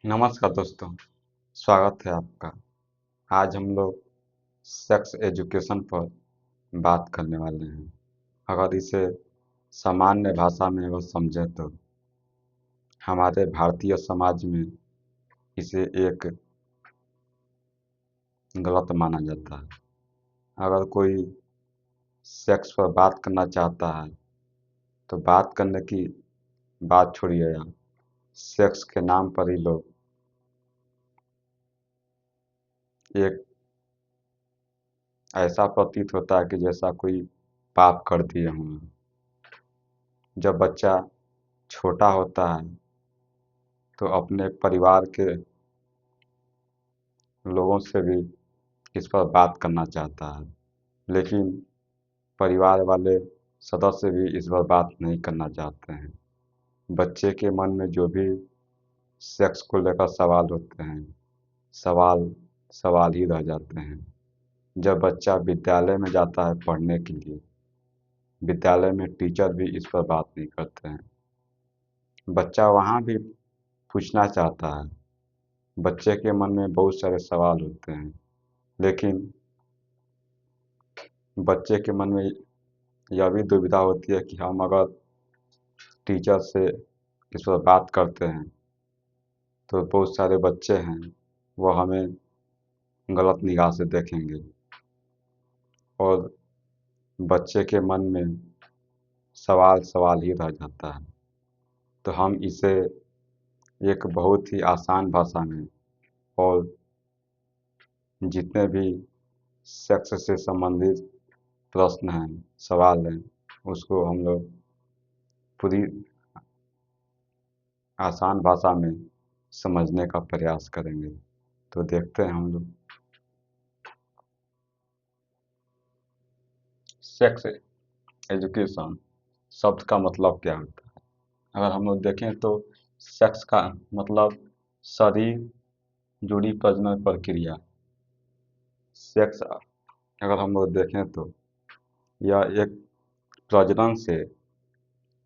नमस्कार दोस्तों, स्वागत है आपका। आज हम लोग सेक्स एजुकेशन पर बात करने वाले हैं। अगर इसे सामान्य भाषा में अगर समझें तो हमारे भारतीय समाज में इसे एक गलत माना जाता है। अगर कोई सेक्स पर बात करना चाहता है तो बात करने की बात छोड़िए आप, सेक्स के नाम पर ही लोग एक ऐसा प्रतीत होता है कि जैसा कोई पाप कर दिए हों। जब बच्चा छोटा होता है तो अपने परिवार के लोगों से भी इस पर बात करना चाहता है, लेकिन परिवार वाले सदस्य भी इस पर बात नहीं करना चाहते हैं। बच्चे के मन में जो भी सेक्स को लेकर सवाल होते हैं, सवाल सवाल ही रह जाते हैं। जब बच्चा विद्यालय में जाता है पढ़ने के लिए, विद्यालय में टीचर भी इस पर बात नहीं करते हैं। बच्चा वहाँ भी पूछना चाहता है, बच्चे के मन में बहुत सारे सवाल होते हैं, लेकिन बच्चे के मन में यह भी दुविधा होती है कि हम अगर टीचर से इस पर बात करते हैं तो बहुत सारे बच्चे हैं वो हमें गलत निगाह से देखेंगे, और बच्चे के मन में सवाल सवाल ही रह जाता है। तो हम इसे एक बहुत ही आसान भाषा में, और जितने भी सेक्स से संबंधित प्रश्न हैं, सवाल हैं, उसको हम लोग पूरी आसान भाषा में समझने का प्रयास करेंगे। तो देखते हैं हम लोग सेक्स एजुकेशन शब्द का मतलब क्या होता है। अगर हम लोग देखें तो सेक्स का मतलब शरीर जुड़ी प्रजनन प्रक्रिया। सेक्स अगर हम लोग देखें तो यह एक प्रजनन से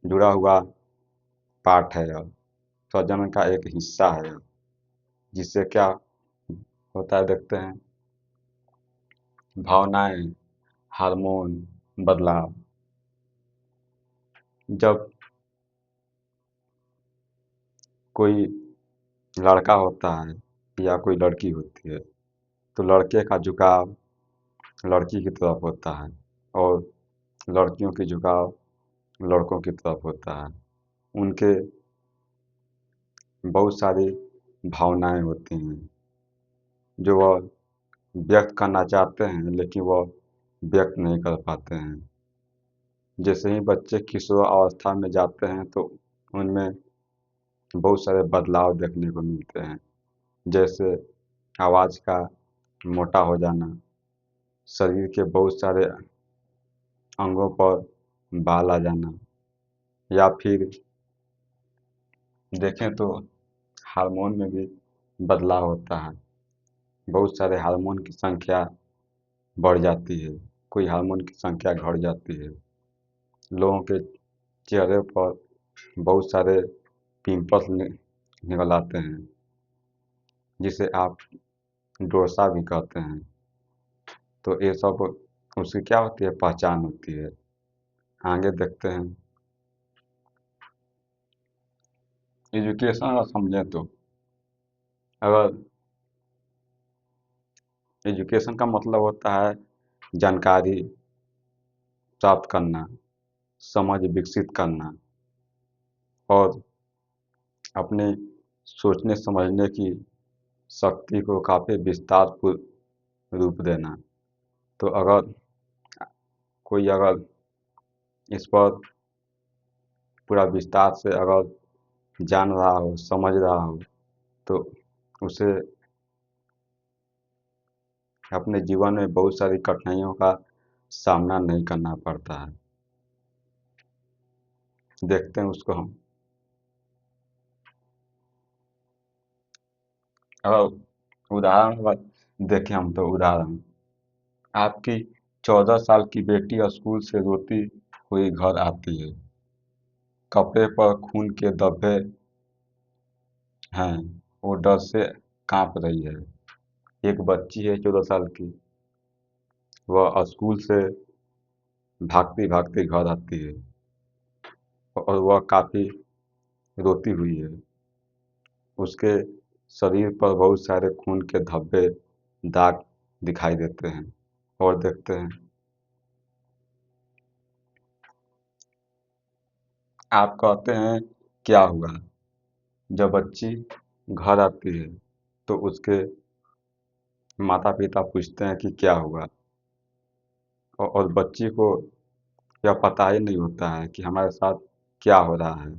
जुड़ा हुआ पार्ट है, और प्रजनन का एक हिस्सा है, जिससे क्या होता है देखते हैं, भावनाएं, हार्मोन बदलाव। जब कोई लड़का होता है या कोई लड़की होती है तो लड़के का झुकाव लड़की की तरफ होता है, और लड़कियों की झुकाव लड़कों की तरफ होता है। उनके बहुत सारी भावनाएं होती हैं जो वह व्यक्त करना चाहते हैं, लेकिन वह व्यक्त नहीं कर पाते हैं। जैसे ही बच्चे किशोर अवस्था में जाते हैं तो उनमें बहुत सारे बदलाव देखने को मिलते हैं, जैसे आवाज़ का मोटा हो जाना, शरीर के बहुत सारे अंगों पर बाल आ जाना, या फिर देखें तो हार्मोन में भी बदलाव होता है। बहुत सारे हार्मोन की संख्या बढ़ जाती है, कोई हार्मोन की संख्या घट जाती है। लोगों के चेहरे पर बहुत सारे पिंपल्स निकल आते हैं, जिसे आप डोसा भी कहते हैं। तो ये सब उसकी क्या होती है, पहचान होती है। आगे देखते हैं, एजुकेशन अगर समझें तो अगर एजुकेशन का मतलब होता है जानकारी प्राप्त करना, समझ विकसित करना, और अपने सोचने समझने की शक्ति को काफ़ी विस्तार रूप देना। तो अगर कोई अगर इस पर पूरा विस्तार से अगर जान रहा हो, समझ रहा हो, तो उसे अपने जीवन में बहुत सारी कठिनाइयों का सामना नहीं करना पड़ता है। देखते हैं उसको हम, अगर उदाहरण देखें हम तो उदाहरण, आपकी 14 साल की बेटी स्कूल से रोती हुई घर आती है, कपड़े पर खून के धब्बे हैं, वो डर से कांप रही है। एक बच्ची है 14 साल की, वह स्कूल से भागती भागती घर आती है और वह काफी रोती हुई है। उसके शरीर पर बहुत सारे खून के धब्बे, दाग दिखाई देते हैं। और देखते हैं, आप कहते हैं क्या हुआ? जब बच्ची घर आती है तो उसके माता पिता पूछते हैं कि क्या हुआ, और बच्ची को यह पता ही नहीं होता है कि हमारे साथ क्या हो रहा है।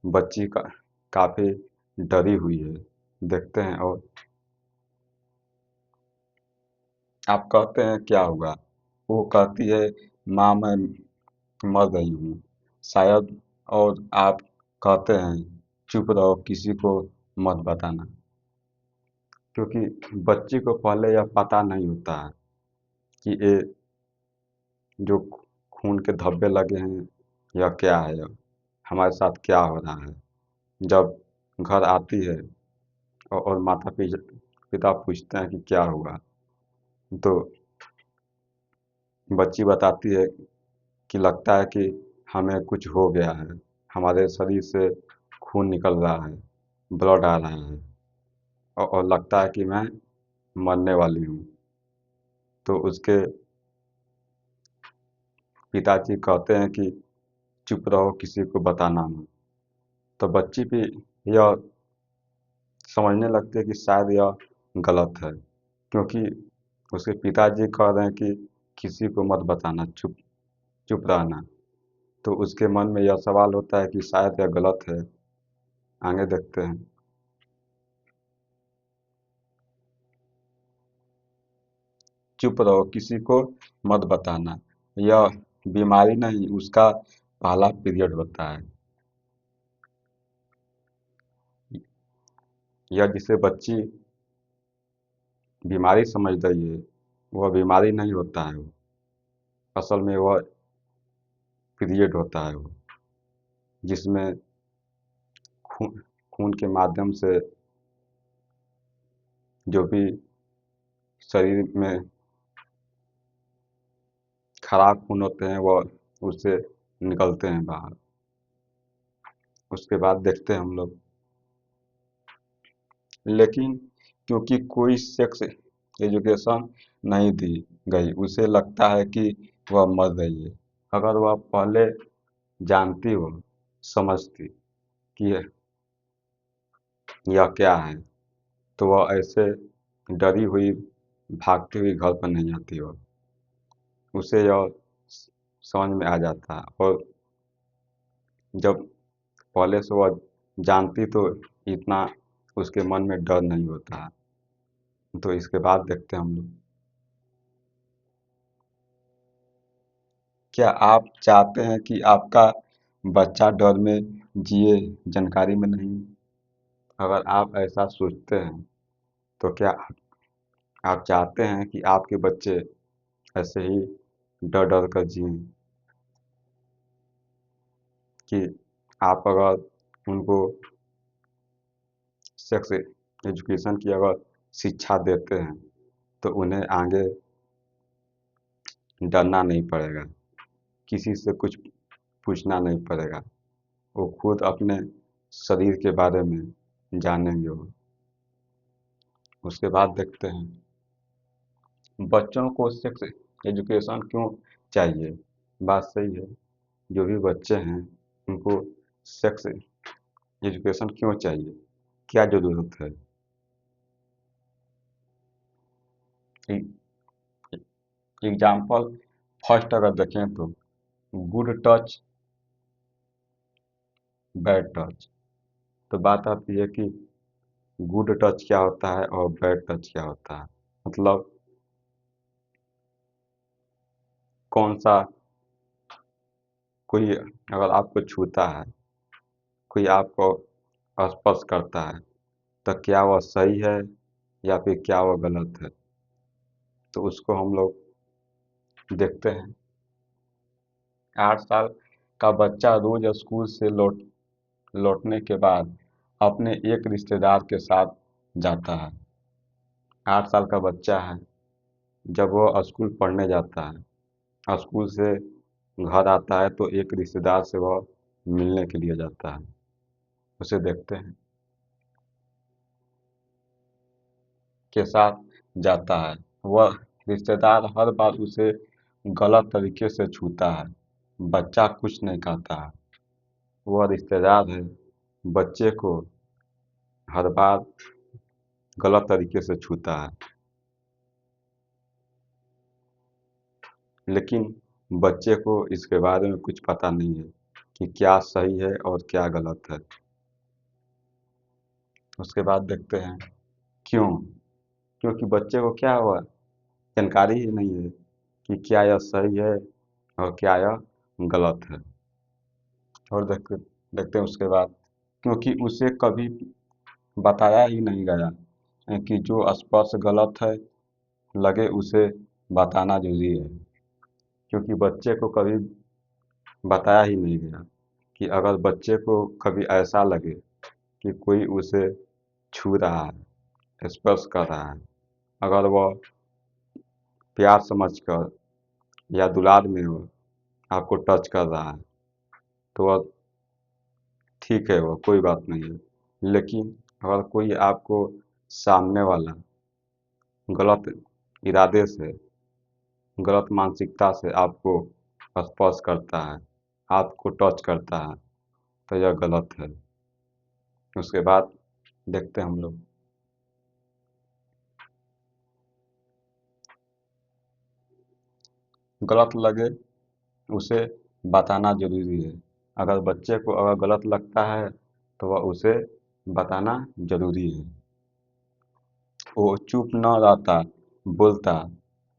बच्ची का काफी डरी हुई है। देखते हैं, और आप कहते हैं क्या हुआ? वो कहती है, माँ मैं मर रही हूँ शायद। और आप कहते हैं, चुप रहो, किसी को मत बताना। क्योंकि बच्ची को पहले यह पता नहीं होता है कि ये जो खून के धब्बे लगे हैं यह क्या है, हमारे साथ क्या हो रहा है। जब घर आती है और माता पिता पूछते हैं कि क्या हुआ, तो बच्ची बताती है कि लगता है कि हमें कुछ हो गया है, हमारे शरीर से खून निकल रहा है, ब्लड आ रहा है, और लगता है कि मैं मरने वाली हूँ। तो उसके पिताजी कहते हैं कि चुप रहो, किसी को बताना मत। तो बच्ची भी यह समझने लगती है कि शायद यह गलत है, क्योंकि उसके पिताजी कह रहे हैं कि किसी को मत बताना, चुप चुप रहना। तो उसके मन में यह सवाल होता है कि शायद यह गलत है। आगे देखते हैं। चुप रहो, किसी को मत बताना, यह बीमारी नहीं, उसका पहला पीरियड होता है। यह जिसे बच्ची बीमारी समझ रही है, वह बीमारी नहीं होता है। असल में वह पीरियड होता है, वो जिसमें खून खून के माध्यम से जो भी शरीर में खराब खून होते हैं वह उससे निकलते हैं बाहर। उसके बाद देखते हैं हम लोग, लेकिन क्योंकि कोई सेक्स एजुकेशन नहीं दी गई, उसे लगता है कि वह मर रही है। अगर वह पहले जानती हो, समझती कि यह क्या है, तो वह ऐसे डरी हुई भागती हुई घर पर नहीं आती हो। उसे यह समझ में आ जाता है, और जब पहले से वह जानती तो इतना उसके मन में डर नहीं होता है। तो इसके बाद देखते हैं हम लोग, क्या आप चाहते हैं कि आपका बच्चा डर में जिए, जानकारी में नहीं? अगर आप ऐसा सोचते हैं, तो क्या आप चाहते हैं कि आपके बच्चे ऐसे ही डर डर कर जिएं? कि आप अगर उनको सेक्स एजुकेशन की अगर शिक्षा देते हैं, तो उन्हें आगे डरना नहीं पड़ेगा, किसी से कुछ पूछना नहीं पड़ेगा। वो खुद अपने शरीर के बारे में जानेंगे वो। उसके बाद देखते हैं, बच्चों को सेक्स एजुकेशन क्यों चाहिए? बात सही है, जो भी बच्चे हैं उनको सेक्स एजुकेशन क्यों चाहिए, क्या ज़रूरत है? एग्जाम्पल फर्स्ट अगर देखें तो, गुड टच, बैड टच। तो बात आती है कि गुड टच क्या होता है और बैड टच क्या होता है। मतलब कौन सा, कोई अगर आपको छूता है, कोई आपको स्पर्श करता है, तो क्या वह सही है या फिर क्या वह गलत है? तो उसको हम लोग देखते हैं। 8 साल का बच्चा रोज स्कूल से लौटने के बाद अपने एक रिश्तेदार के साथ जाता है। 8 साल का बच्चा है, जब वो स्कूल पढ़ने जाता है, स्कूल से घर आता है तो एक रिश्तेदार से वह मिलने के लिए जाता है। उसे देखते हैं के साथ जाता है। वह रिश्तेदार हर बार उसे गलत तरीके से छूता है। बच्चा कुछ नहीं कहता है। वह रिश्तेदार है, बच्चे को हर बार गलत तरीके से छूता है। लेकिन बच्चे को इसके बारे में कुछ पता नहीं है कि क्या सही है और क्या गलत है। उसके बाद देखते हैं क्यों। क्योंकि बच्चे को क्या हुआ, जानकारी ही नहीं है कि क्या यह सही है और क्या यह गलत है। और देखते देखते हैं उसके बाद, क्योंकि उसे कभी बताया ही नहीं गया कि जो स्पर्श गलत है लगे उसे बताना जरूरी है। क्योंकि बच्चे को कभी बताया ही नहीं गया कि अगर बच्चे को कभी ऐसा लगे कि कोई उसे छू रहा है, स्पर्श कर रहा है, अगर वह प्यार समझकर या दुलार में हो आपको टच कर रहा है तो वह ठीक है, वह कोई बात नहीं है। लेकिन अगर कोई आपको सामने वाला गलत इरादे से, गलत मानसिकता से आपको स्पर्श करता है, आपको टच करता है, तो यह गलत है। उसके बाद देखते हैं हम लोग, गलत लगे उसे बताना जरूरी है। अगर बच्चे को अगर गलत लगता है तो वह उसे बताना जरूरी है। वो चुप न रहता, बोलता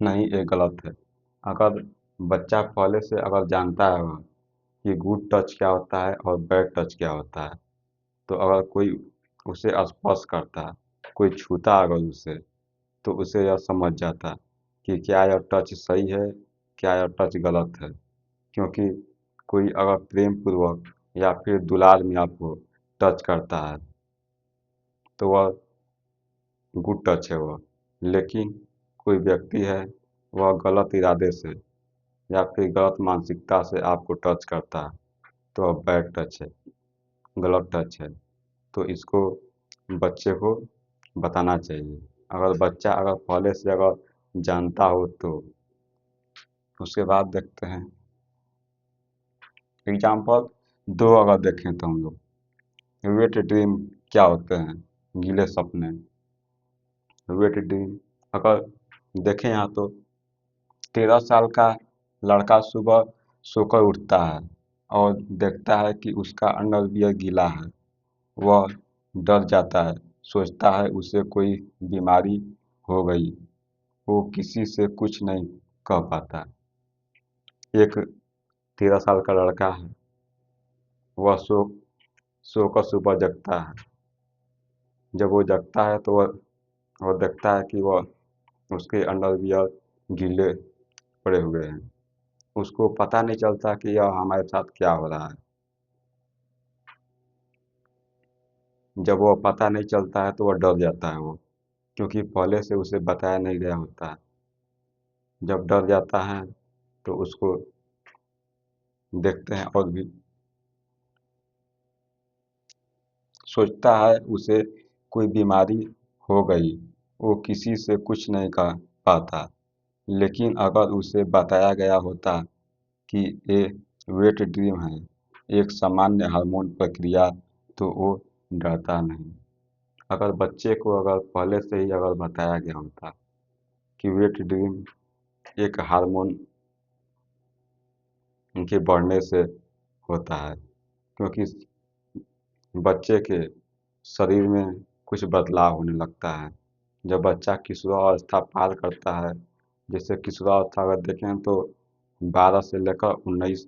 नहीं ये गलत है। अगर बच्चा पहले से अगर जानता है वह कि गुड टच क्या होता है और बैड टच क्या होता है, तो अगर कोई उसे स्पर्श करता, कोई छूता अगर उसे, तो उसे यह समझ जाता कि क्या यह टच सही है, क्या यह टच गलत है। क्योंकि कोई अगर प्रेम पूर्वक या फिर दुलार में आपको टच करता है तो वह गुड टच है वह। लेकिन कोई व्यक्ति है, वह गलत इरादे से या फिर गलत मानसिकता से आपको टच करता है तो वह बैड टच है, गलत टच है। तो इसको बच्चे को बताना चाहिए। अगर बच्चा अगर पहले से अगर जानता हो तो। उसके बाद देखते हैं एग्जाम्पल दो, अगर देखें तो हम लोग वेट ड्रीम क्या होते हैं, गीले सपने। वेट ड्रीम अगर देखें यहाँ तो 13 साल का लड़का सुबह सोकर उठता है और देखता है कि उसका अंडरवियर गीला है। वह डर जाता है, सोचता है उसे कोई बीमारी हो गई। वो किसी से कुछ नहीं कह पाता। एक 13 साल का लड़का है, वह सोकर सुबह जगता है। जब वो जगता है तो वह देखता है कि वह उसके अंडरवियर गीले पड़े हुए हैं। उसको पता नहीं चलता कि यह हमारे साथ क्या हो रहा है। जब वो पता नहीं चलता है तो वह डर जाता है वो, क्योंकि पहले से उसे बताया नहीं गया होता है। जब डर जाता है तो उसको देखते हैं और भी सोचता है उसे कोई बीमारी हो गई। वो किसी से कुछ नहीं कह पाता। लेकिन अगर उसे बताया गया होता कि ये वेट ड्रीम है, एक सामान्य हार्मोन प्रक्रिया, तो वो डरता नहीं। अगर बच्चे को अगर पहले से ही अगर बताया गया होता कि वेट ड्रीम एक हार्मोन उनके बढ़ने से होता है, क्योंकि बच्चे के शरीर में कुछ बदलाव होने लगता है जब बच्चा किशोरावस्था पार करता है। जैसे किशोरावस्था अगर देखें तो 12 से लेकर 19